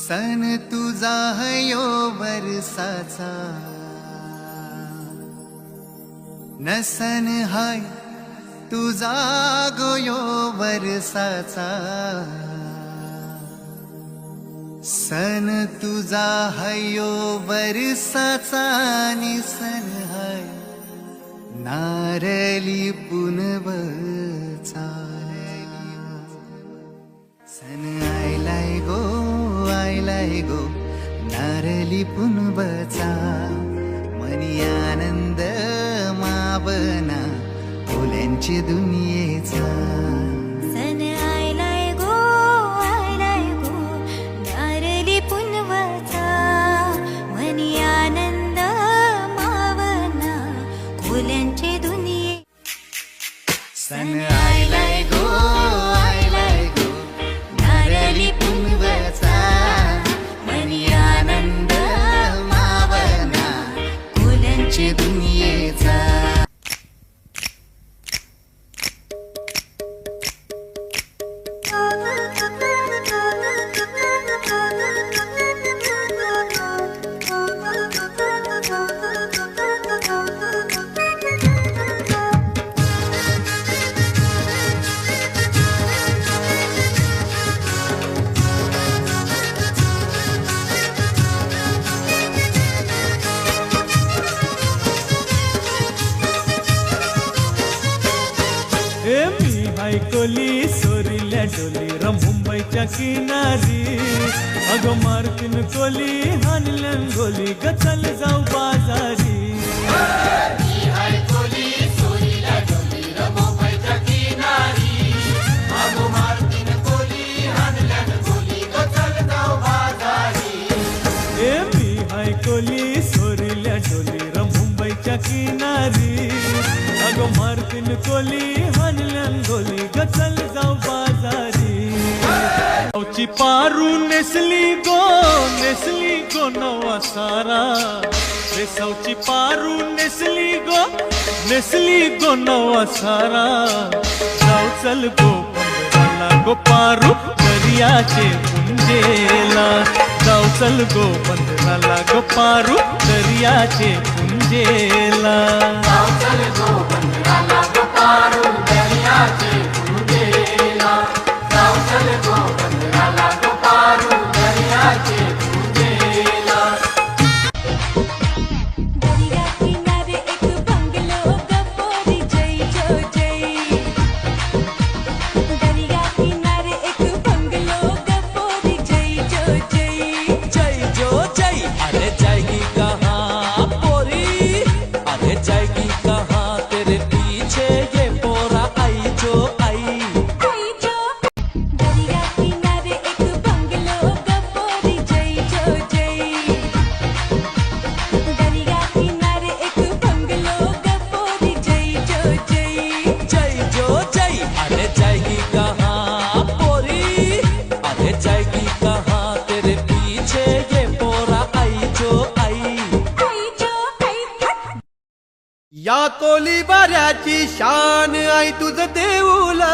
सन तुझा हयो वर्षाचा नसन हाय तुझा गोयो वर्षाचा सन तुझा हयो वर्षाचा निसन हाय नारली पुनवचा सन आयलाय गो नारली पुनवचा मनी आनंद मावना फुलांची दुनियेचा सन आयलाय गो नारली पुनवचा मनी आनंद मावना फुलांची दुनिये सन आयलाय गो नारली पुनवचा मनी आनंद मावना फुलांची दुनियेचा मी हायकोली सोरील्या डोली र मुंबईच्या किनारी अगं मार्किन कोली हानल्यान गोली ग चल जाऊ बाजारी मी हायकोली सोरील्या डोली र मुंबईच्या किनारी अगं मार्किन कोली हानल्यान गोली ग चल जाऊ बाजारी औची पारू नेसली गो नवा सारा रे सौची पारू नेसली गो नवा सारा जाऊ चल गो पंधराला गो पारू दर्याचे पुंजेला जाऊ चल गो पंधराला गो पारू दर्याचे पुंजेला जाऊ चल गो पंधराला गो पारू दर्याचे पुंजेला जाऊ चल गो पंधराला गो पारू दर्याचे पुंजेला दरिया किनारे एक बंगलो गपोरी जय जो जय दरिया किनारे एक बंगलो गपोरी जय जो जय अरे जाएगी कहाँ पोरी अरे जाएगी कहाँ तेरे पीछे ये पोरा आई जो दरिया किनारे एक बंगलो गपोरी जय जो जय दरिया किनारे एक बंगलो गपोरी जय जो जय अरे जाएगी कहाँ पोरी अरे जाएगी कहाँ तेरे पीछे ये पोरा आई जो या कोली बाऱ्याची शान आई तुझ देऊला